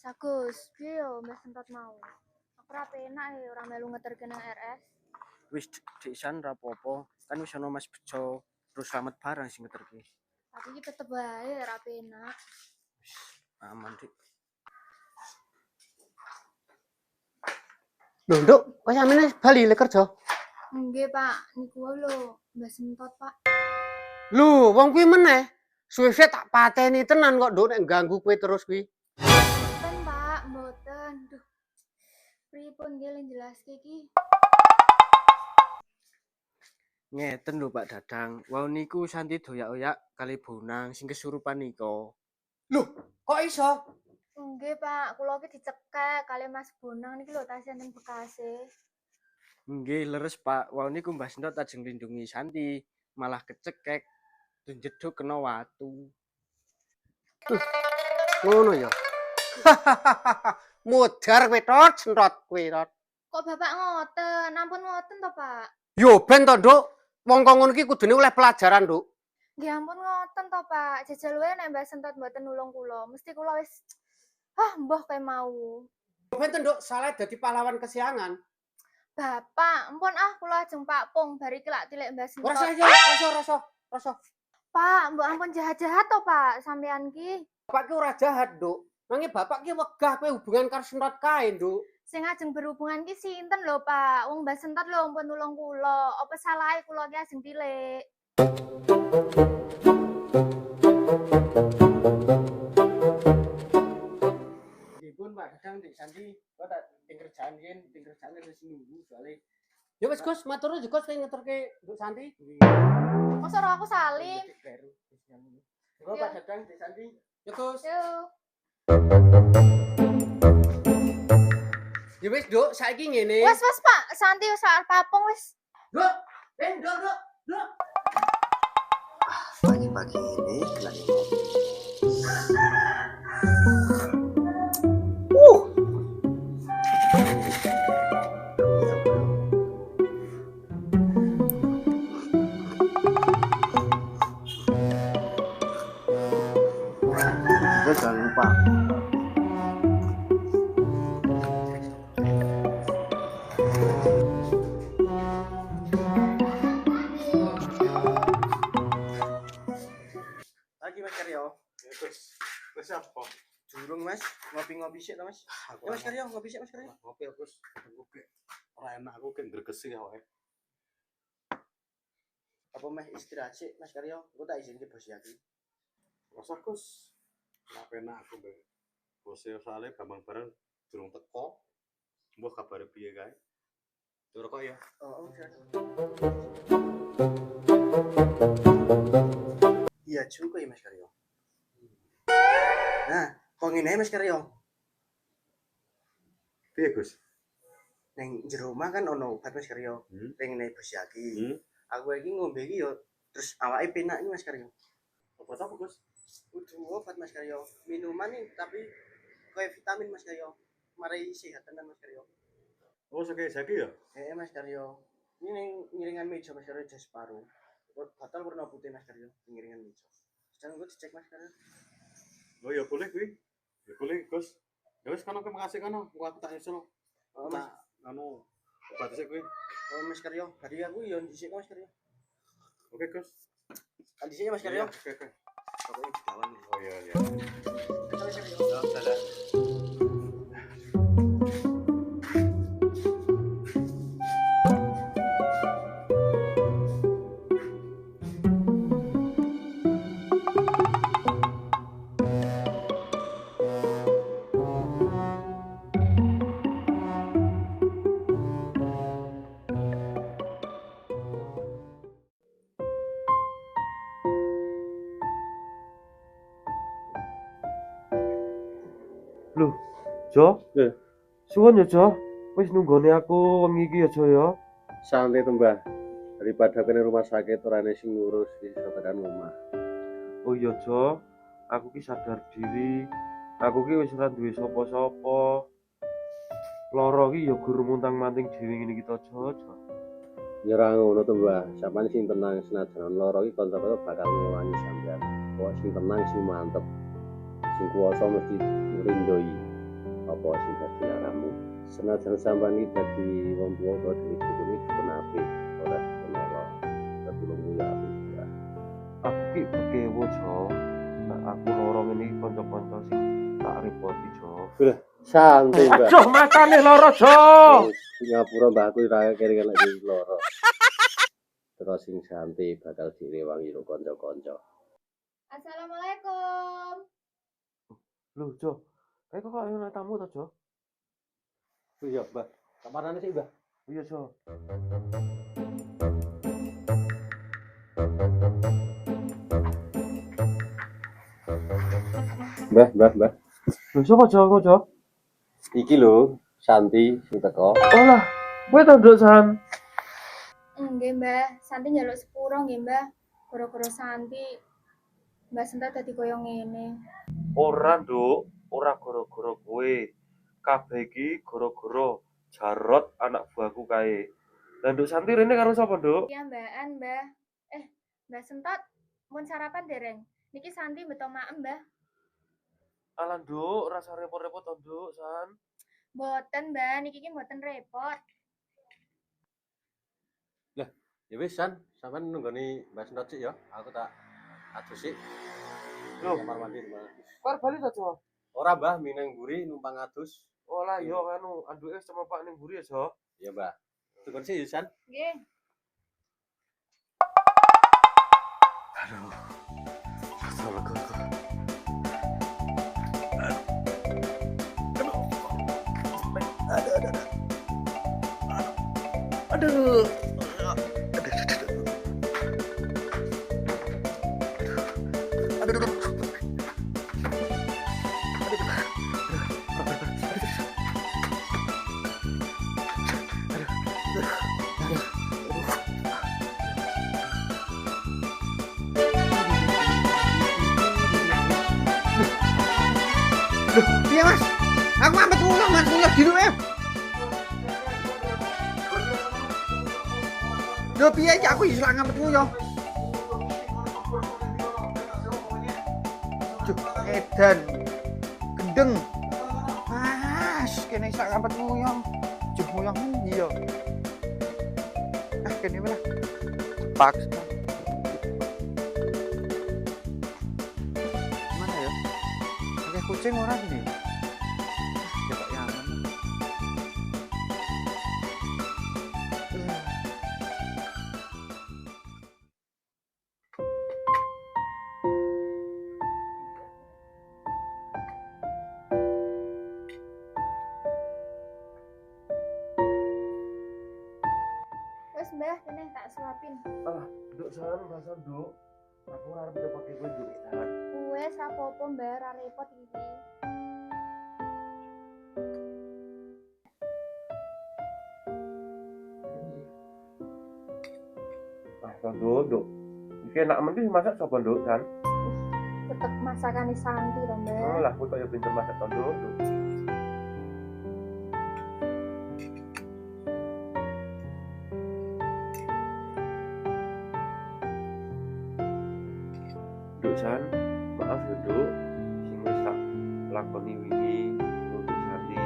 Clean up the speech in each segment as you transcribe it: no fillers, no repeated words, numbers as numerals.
Mas Agus, piye yo Mbah Sentot mau? Aku ora penak ora melu ngeterke nang RS. Wis disan ra apa-apa. Kan wis ana Mas Bejo, terus Slamet barang sing ngeterke. Tapi iki tetep wae ora penak. Wis aman, Dik. Lho, Nduk, kok sampeyan bali le kerja? Nggih, Pak. Niku wae lho, Mbah Sentot, Pak. Lho, wong kuwi meneh. Suwe-suwe tak pateni tenan kok, Nduk, nek ganggu kowe terus kuwi. Mboten, Pak, mboten. Duh. Pripun nggih le jelaske iki? Ngeten lho Pak Dadang. Wau niku Santi doyak-oyak kali Bonang sing kesurupan nika. Lho, kok iso? Nggih, Pak. Kula iki dicekek kali Mas Bonang niki lho tasih ning bekase. Nggih, leres Pak. Wau niku Mbah Sentot ajeng lindungi Santi, malah kecekek. Jeduk kena watu. Ngono ya. Mudar kowe tot, sentot kowe tot. Kok Bapak ngoten? Ampun ngoten to, Pak. Yo ben to, Nduk. Wong kok ngono iki kudune oleh pelajaran, Nduk. Nggih ampun ngoten to, Pak. Jajal wae nek Mbah Sentot mboten nulung kula. Mesti kula wis mbah kae mau. Ben to, Nduk, salah dadi pahlawan kesiangan. Bapak, ampun kula ajeng Pak Pung bar iki lak tilik Mbah Sentot. Rasa. Pak, mbok ampun jahat-jahat to, Pak, sampean ki. Bapak ki ora jahat, Nduk. Nanging bapak ki wegah kowe hubungan karo sentot kae, Nduk. Sing ajeng berhubungan ki sinten lho, Pak? Wong Mbah Sentot lho ampun nulung kula. Apa salahe kula ki ajeng tilik? Dipun Pak Dadang Dik Santi, kok tak ting kerjaan yen, ting kerjaan wis nunggu soalé. Ya wis Gus, matur nuwun Gus sing ngeterke Nduk Santi. Masa ora aku salim? Baru wis nyanyi. Kok Pak Dadang Dik Santi? Ya Gus. Yo. Ya wis, Nduk, saiki ngene. Wes Pak, Santi wis arep papung wis. Nduk, Nduk. Pagi-pagi ini lagi ngopi. Jangan lupa lagi Mas Karyo. Ya terus apa? Durung Mas, ngopi-ngopi sik to Mas. Ya Mas Karyo, ngopi sik Mas Karyo. Ngopi terus ngopi. Ora enak aku kan gregesi awake. Apa Mas istirahat sik Mas Karyo? Aku tak izin ke bos iki. Rasa Gus. Ora enak aku mbek. Bose soalnya gampang bareng durung teko. Mbah kabare piye kae? Tur kok ya. Oh, iya juga ya Mas Karyo. Nah, kok ngene Mas Karyo? Piye Gus? Neng jero omah kan ono obat Mas Karyo. Pengen naik bos iki. Aku iki ngombe iki yo terus awake penak iki Mas Karyo. Apa ta Gus? Kudu obat Mas Karyo. Minuman nih tapi kayak vitamin Mas Karyo. Marai sehat tenan Mas Karyo. Oh, sakit ya? Mas Karyo. Ini neng ngiringan meja Mas Karyo jas paru. Botol warna putih Mas Karyo, ngiringan meja. Sedang gue dicek Mas Karyo. Oh ya boleh kuwi. Ya boleh Gus. Ya wis kono makasih kono. Aku tak nyusul. Tak anu obat sik kuwi. Oh Mas Karyo, bari aku yo dhisik Mas Karyo. Oke Gus. Kan dhisik Mas Karyo. Oke. Pokoknya di dalam. Oh iya. Mas Karyo. Ya, dadah. Loh, Jo? Suwun ya, Jo. Wis nunggone aku wengi iki ya, Jo ya. Santai tuh Mbah. Daripada kene rumah sakit orane sing ngurus wis tekan omah. Oh iya, Jo. Aku ki sadar diri. Aku ki wis ora duwe sapa-sapa. Lara ki ya guru muntang-manting dhewe ngene iki to, Jo. Ya ora ngono to Mbah. Sampeyan sing tenang senajan lara iki kanca-kanca bakal ngewangi sampeyan. Kok sing tenang sing mantep. Sing kuwasa mesti ngrindoi. apa sing dadi laramu. Senajan sampean iki dadi wong tuwa kok dadi dukune dukun apik ora menawa tetulungmu ya apik ya. Aku ki bekewo, Jo. Nah, aku loro ngene iki kanca-kanca sing tak repoti, Jo. Santai, Mbak. Aduh, matane loro, Jo. Singapura mbahku ora kere lagi loro. Terus sing santai bakal direwangi karo kanca-kanca. Assalamualaikum. Loh, Jo. Kok ana tamu to, Jo? Iya, Mbak. Kamarane sih, Mbak. Iya, Jo. Mbah. Loh, sapa Jo, Jo? Iki lho, Santi sing teko. Oh lah, kowe to, Nduk San. Nggih, Mbah. Santi njaluk sepuro nggih, Mbah. Gara-gara Santi Mbak Sentot dadi koyo ngene. Ora, Nduk. Ora gara-gara kowe. Kabeh iki gara-gara Jarot anak buahku kae. Lah Nduk Santi rene karo sapa, Nduk? Iya, Mbakan, Mbah. Mbak Sentot mun sarapan dereng. Niki Santi beto maem, Mbah. Alah, Nduk, rasa repot-repot to, Nduk, San. Mboten, Mbah. Niki ki mboten repot. Ya wis, San, sampean nunggoni Mbak Sentot sik ya. Aku tak adus sik. Loh. Kamar mandi di mana? Kar bali to, Jo? Ora, Mbah, mineng mburi numpang adus. Oh lah, yo anu, anduke sama Pak ning mburi ya, Jo. Iya, Mbah. Tunggu sih, San. Nggih. Aduh. Iya, Mas. Aku ampet ulang, Mas. Ulang dulu, Lho piye iki aku ilang ampet ulang. Cuk, edan. Gendeng. Mas, kene isak ampet uyang. Cuk, uyang endi ya? Kene wae lah. Paksa. Mana ya? Pakai kucing ora ini. Ya Pak Yaman. Wes, Mbah, kene tak suapin. Alah, Nduk San, San, Nduk. Aku ora arep pakai kowe, Nduk San. Wes apa-apa, Mbah, ora repot iki. Nduk. Iki enak men iki masak sapa, Nduk, San? Tetep masakane Santi to, Mbah. Oh lah, kowe kaya pinter masak to, Nduk. Nduk San, maaf ya, Nduk. Sing wis tak lakoni wingi untuk Santi.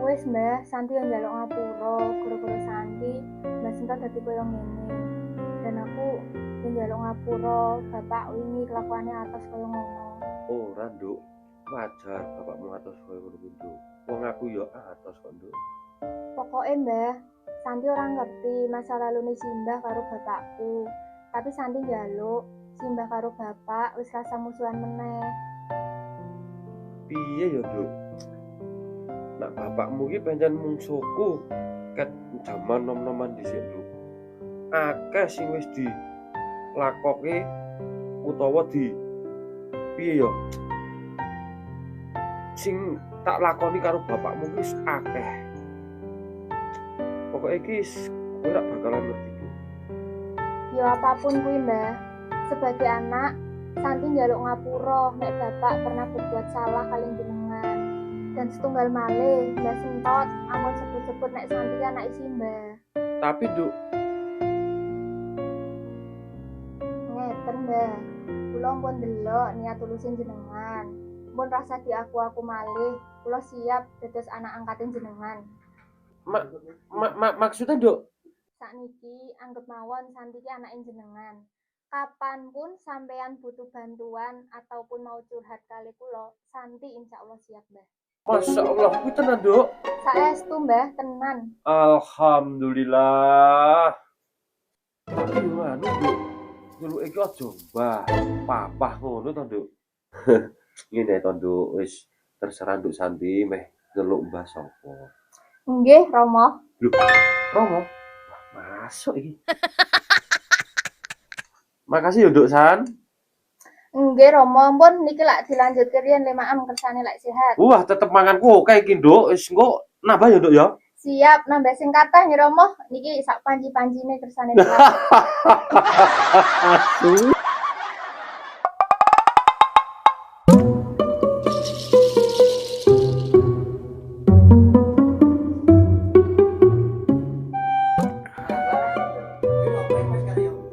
Wes, Mbah, Santi yang njaluk ngapura. Gara-gara Santi, Mbah Sentot dadi koyo ngene. Dan aku yang njaluk ngapura, bapak wingi kelakuannya atas koyo ngono. Ora, Nduk. Wajar bapakmu atos koyo ngono kuwi, Nduk. Wong aku ya atos kok, Nduk. Pokoknya, Mbah, Santi orang ngerti masa lalu Simbah karo bapakku. Tapi Santi njaluk Simbah karo bapak wis rasa musuhan meneh. Piye ya, Nduk? Nak bapakmu ki pancen mungsuhku ket jaman nom-noman dhisik, Nduk. Akeh sing wis dilakoke utawa piye ya? Sing tak lakoni karo bapakmu ki wis akeh. Pokoke iki kowe ora bakalan ngerti, Nduk. Ya apapun kuwi, Mbah. Sebagai anak, Santi njaluk ngapura nek bapak pernah berbuat salah kali jenengan. Dan setunggal malih, Mbah Sentot amun sebut-sebut nek Santi anak Simbah. Tapi, Nduk, Ngeten, Mbah. Kula pun delok niat tulusin jenengan. Mun rasa di aku malih, kula siap dados anak angkatin jenengan. Maksudnya, Dok? Sakniki anggap mawon Santi ki anak jenengan. Kapanpun sampean butuh bantuan ataupun mau curhat kali kula, Santi insya Allah siap, Mbah. Masya Allah, kuwi tenan, Dok. Saestu, Mbah, tenan. Alhamdulillah. Tapi anu, Dok. Dulu iki aja mbah, papah ngono to, Dok. Ngene to, Dok, wis terserah Nduk Santi meh ngeluk mbah sapa. Nggih, Romo. Lho, Romo. Wah, masuk iki. Makasih ya, Nduk San. Nggih, Romo, ampun niki lak dilanjutke riyen le maem kersane lek sehat. Wah, tetep manganku oke iki, Nduk. Wis engko nambah ya, Nduk ya. Siap, nambah sing kathah nggih, Romo. Niki sak panci-pancine kersane lek.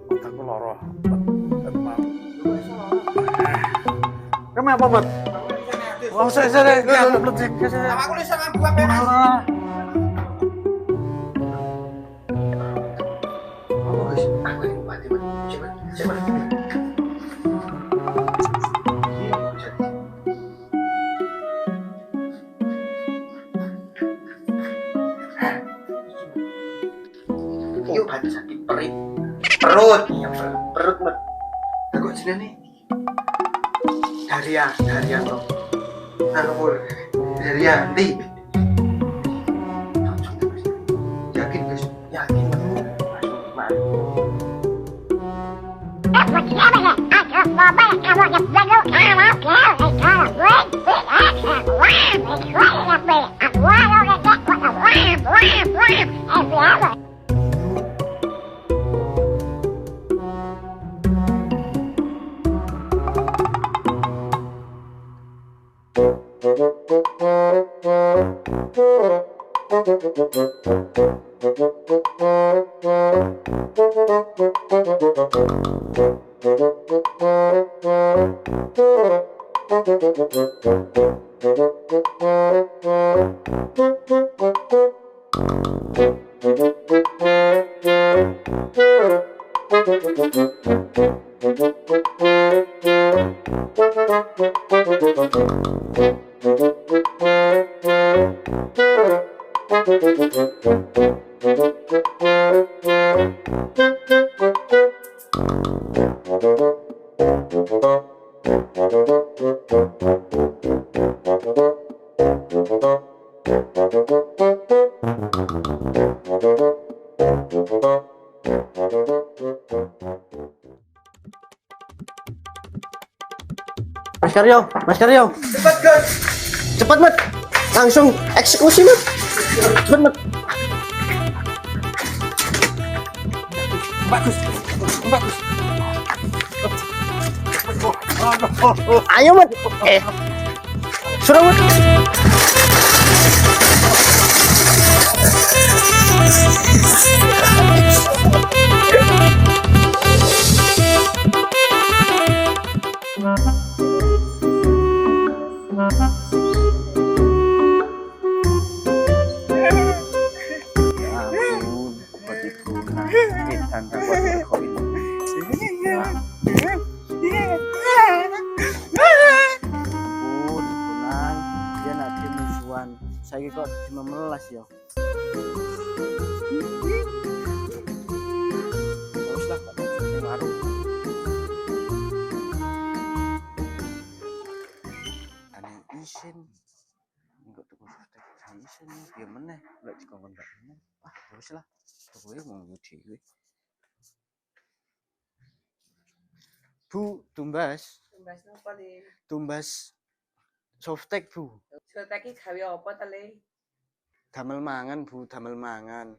Otakku loro. Kenapa, Mat? Oh, saya Aku bisa ngaku apa Mas? Yuk, bantu sakit perut, iya perut Mat. Kok jenenge? Daria toh. Nanggur, Daryanti. Yakin guys, yakin. Mas Karyo. Cepat, Gus. Cepat, Mat. Langsung eksekusi, Mat. Cepat, Mat. Bagus. Ayo, Mat. Suruh, Mat. Saya kok cuma melas ya. Terus lah kok sing warung. Ane isin. Enggak tuku sotek isin ya meneh lek dikongkon Mbak meneh. Ah, wis lah. Kowe mau dhewe. Bu, tumbas. Tumbas napa, Le? Tumbas softtek, Bu. Softtek iki gawe apa ta, Le? Damel mangan, Bu, damel mangan.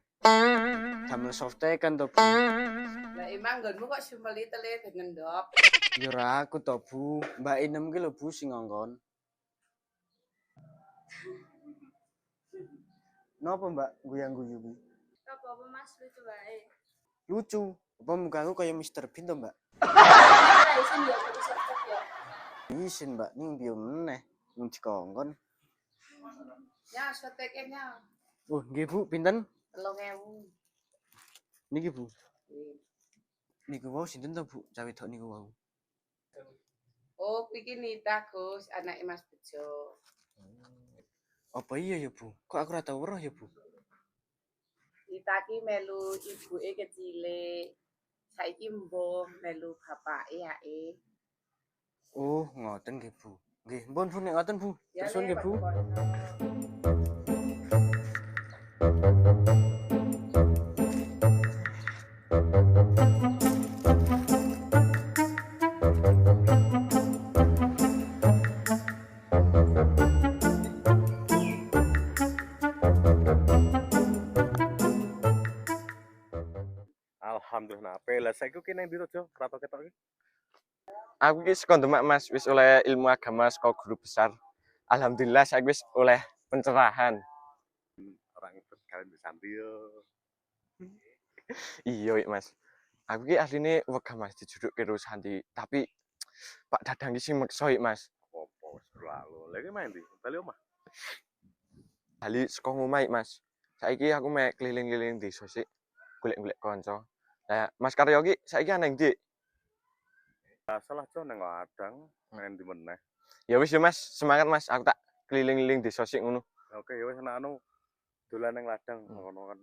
Damel softtek kan to, Bu. Lah emang nggonmu kok sumeli te, Le, ben ngendhop. Ya ora aku to, Bu. Mbak Inem ki lho, Bu, sing ngongkon. Napa, Mbak, guyang-guyu ku? Apa Mas lucu wae. Lucu. Apa mukaku kayak Mr. Bean to, Mbak? Isin ya kudu sosok ya. Isin, Mbak, ning piye meneh. dikongkon. Ya, soteknya nya. Oh, nggih Bu, pinten? 3.000. Niki Bu. Niku wau sinten to Bu? Cawe wedok niku wau. Oh, iki Nita Gus, anake Mas Bejo. Apa iya ya Bu? Kok aku ora tau weruh ya Bu? Nita ki melu ibuke kecile. Saiki mbah melu bapake yae. Oh, ngoten nggih Bu. Nggih, mpun Bu nek ngoten Bu. Ya, Terus nggih Bu. Alhamdulillah nape lah saiki ki nang ndi to, Jo? Krato ketok iki. Aku ki saka Demak Mas, wis oleh ilmu agama saka guru besar. Alhamdulillah saya wis oleh pencerahan. Orang itu kalian di Santi yo. Iya Mas. Aku ki asline wegah Mas dijuduk karo Santi, tapi Pak Dadang ki sing meksa Mas. Apa wis berlalu. Lagi main di bali omah. Bali saka ngomah Mas. Saiki aku mek keliling-keliling desa sik golek-golek kanca. Lah Mas Karyo ki saiki ana ndi? Salah Jo nang ladang main di meneh. Ya wis ya Mas, semangat Mas. Aku tak keliling-keliling desa sik ngono. Oke ya wis ana anu dolan nang ladang ngono kan.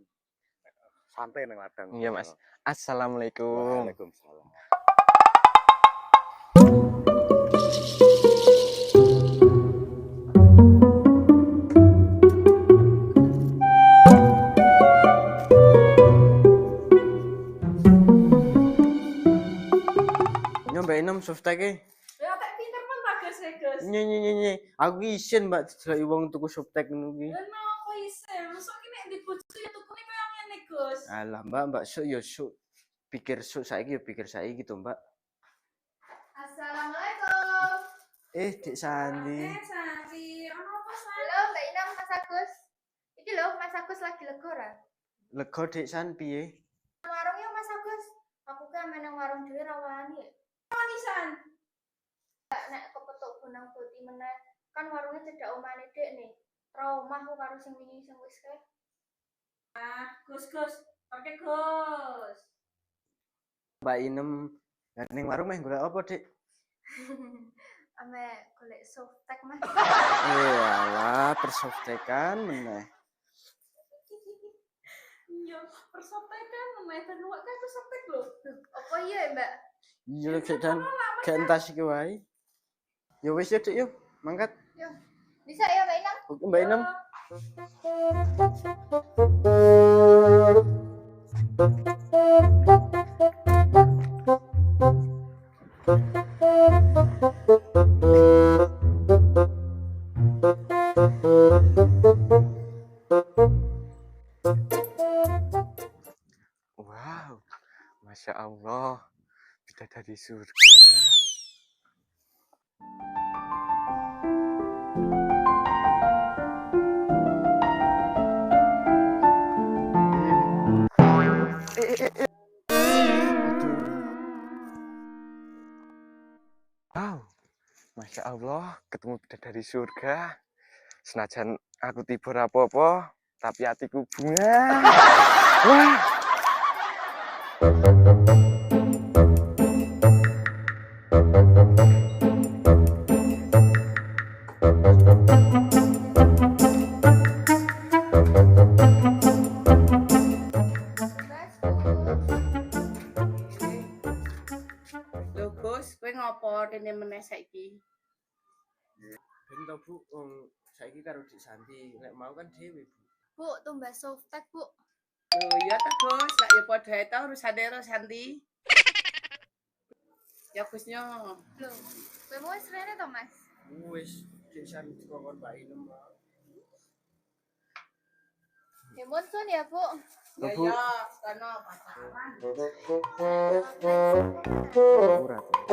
Santai nang ladang. Iya Mas. Assalamualaikum. Waalaikumsalam. Nyombe enom softake. Ya tak pinter men ta Gus e Gus. Nye. Aku isin Mbak didelok wong tuku softtek ngono ki. Lah napa isih? Mosok ki nek di bojo ya tukune koyo ngene Gus. Alah Mbak sok ya sok. Pikir sok saiki ya pikir saiki to Mbak. Assalamualaikum. Dek Sandi. Sari, ono apa San? Halo Mbak Inam, Mas Agus. Iki lho Mas Agus lagi lega ora? Lega Dek San piye? Warung ya Mas Agus. Aku kan meneng warung dhewe ra wani. Wani San. Nek kepethuk Bonang Boti meneh, kan warungnya cedhak omane Dek nih. Trauma aku karo sing wingi sing wis kae. Gus, oke Gus. Mbak Inem ning warung meh golek apa Dek? Ame golek softtek Mas. Alah persoftekan meneh. Iya, persoptekan lumayan ben luwak kae persoptek lho. Apa iya ya Mbak? Iya lho Dek Dan. Gak entas iki wae. Ya wis ya Dek yuk, mangkat. Bisa ya Mbak Inam? Oke Mbak Inem. Wow. Masya Allah. Bidadari surga. Wow, Masya Allah, ketemu bidadari surga. Senajan aku tiba apa-apa, tapi hatiku bunga. Wah. Lho Gus, kowe ngopo dene meneh saiki? Ben to Bu, wong saiki karo Dik Santi, nek mau kan dhewe Bu. Bu, tumbas softtek Bu. Lho iya ta Gus, lak ya padha ae ta urusane karo Santi. Ya Gusnya. Lho, kowe mau wis rene to Mas? Wis Dik Santi dikongkon Mbak Inem. Hemun sun ya Bu. Ya Bu. ya, kono pacaran. Ora to.